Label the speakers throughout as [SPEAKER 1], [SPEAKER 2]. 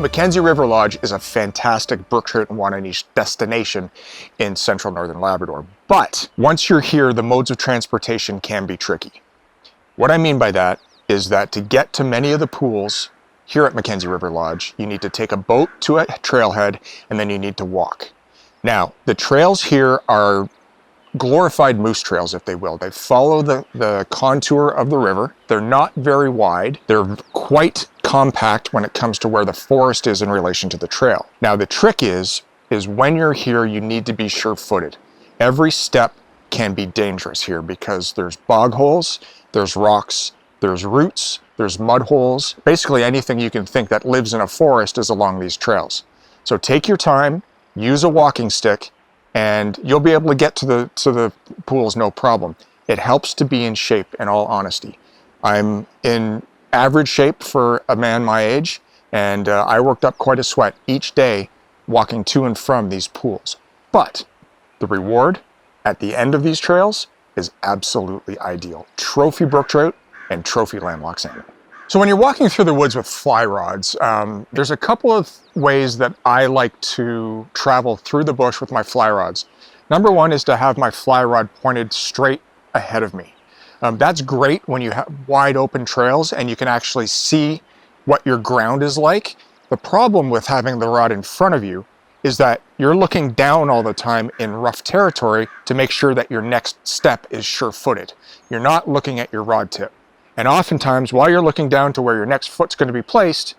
[SPEAKER 1] Mackenzie River Lodge is a fantastic brook trout and wanna niche destination in central northern Labrador. But once you're here, the modes of transportation can be tricky. What I mean by that is that to get to many of the pools here at Mackenzie River Lodge, you need to take a boat to a trailhead and then you need to walk. Now, the trails here are glorified moose trails, if they will. They follow the contour of the river. They're not very wide. They're quite compact when it comes to where the forest is in relation to the trail. Now, the trick is when you're here, you need to be sure-footed. Every step can be dangerous here because there's bog holes, there's rocks, there's roots, there's mud holes. Basically anything you can think that lives in a forest is along these trails. So take your time, use a walking stick, and you'll be able to get to the pools no problem. It helps to be in shape, in all honesty. I'm in average shape for a man my age, and I worked up quite a sweat each day walking to and from these pools. But the reward at the end of these trails is absolutely ideal. Trophy brook trout and trophy landlocked salmon. So when you're walking through the woods with fly rods, there's a couple of ways that I like to travel through the bush with my fly rods. Number one is to have my fly rod pointed straight ahead of me. That's great when you have wide open trails and you can actually see what your ground is like. The problem with having the rod in front of you is that you're looking down all the time in rough territory to make sure that your next step is sure-footed. You're not looking at your rod tip. And oftentimes, while you're looking down to where your next foot's going to be placed,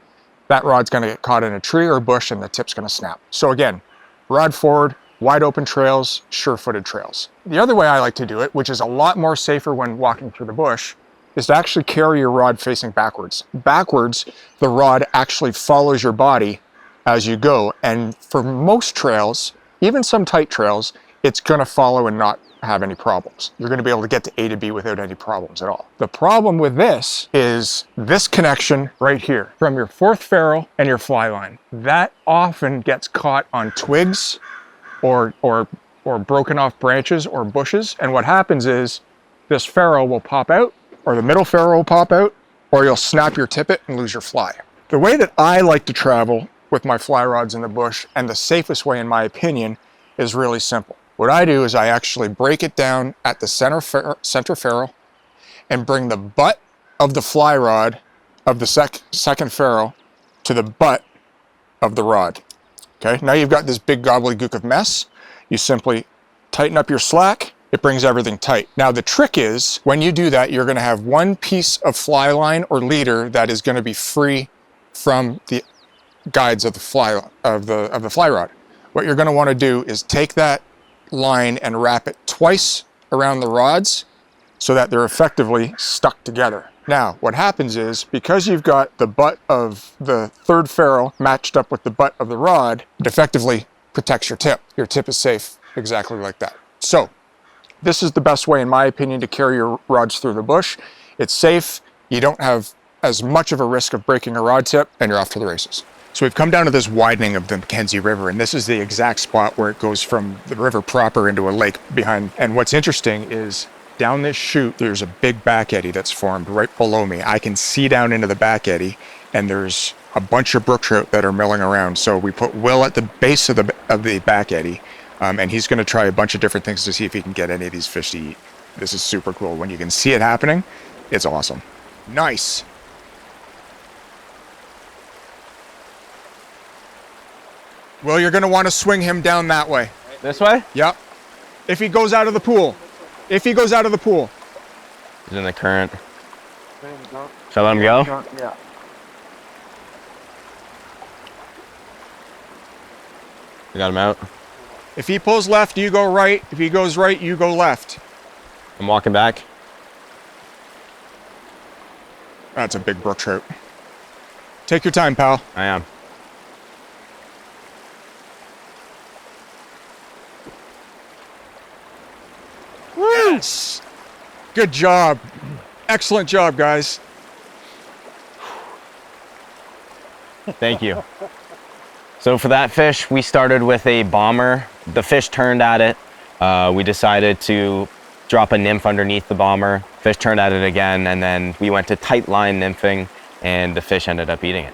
[SPEAKER 1] that rod's going to get caught in a tree or a bush and the tip's going to snap. So again, rod forward, wide open trails, sure-footed trails. The other way I like to do it, which is a lot more safer when walking through the bush, is to actually carry your rod facing backwards. Backwards, the rod actually follows your body as you go. And for most trails, even some tight trails, it's going to follow and not have any problems. You're going to be able to get to A to B without any problems at all. The problem with this is this connection right here from your fourth ferrule and your fly line. That often gets caught on twigs or broken off branches or bushes. And what happens is this ferrule will pop out, or the middle ferrule will pop out, or you'll snap your tippet and lose your fly. The way that I like to travel with my fly rods in the bush, and the safest way in my opinion, is really simple. What I do is I actually break it down at the center ferrule and bring the butt of the fly rod of the second ferrule to the butt of the rod. Okay, now you've got this big gobbledygook of mess. You simply tighten up your slack, it brings everything tight. Now the trick is, when you do that, you're gonna have one piece of fly line or leader that is gonna be free from the guides of the fly rod. What you're gonna wanna do is take that line and wrap it twice around the rods so that they're effectively stuck together. Now, what happens is, because you've got the butt of the third ferrule matched up with the butt of the rod, it effectively protects your tip. Your tip is safe exactly like that. So, this is the best way, in my opinion, to carry your rods through the bush. It's safe, you don't have as much of a risk of breaking a rod tip, and you're off to the races. So we've come down to this widening of the Mackenzie River, and this is the exact spot where it goes from the river proper into a lake behind. And what's interesting is down this chute, there's a big back eddy that's formed right below me. I can see down into the back eddy, and there's a bunch of brook trout that are milling around. So we put Will at the base of the back eddy, and he's gonna try a bunch of different things to see if he can get any of these fish to eat. This is super cool. When you can see it happening, it's awesome. Nice. Well, you're gonna wanna swing him down that way.
[SPEAKER 2] This way?
[SPEAKER 1] Yep. If he goes out of the pool. If he goes out of the pool.
[SPEAKER 2] He's in the current. Shall I let him go?
[SPEAKER 3] Yeah.
[SPEAKER 2] I got him out.
[SPEAKER 1] If he pulls left, you go right. If he goes right, you go left.
[SPEAKER 2] I'm walking back.
[SPEAKER 1] That's a big brook trout. Take your time, pal.
[SPEAKER 2] I am.
[SPEAKER 1] Yes! Good job. Excellent job, guys.
[SPEAKER 2] Thank you. So for that fish, we started with a bomber. The fish turned at it. We decided to drop a nymph underneath the bomber. Fish turned at it again, and then we went to tight line nymphing, and the fish ended up eating it.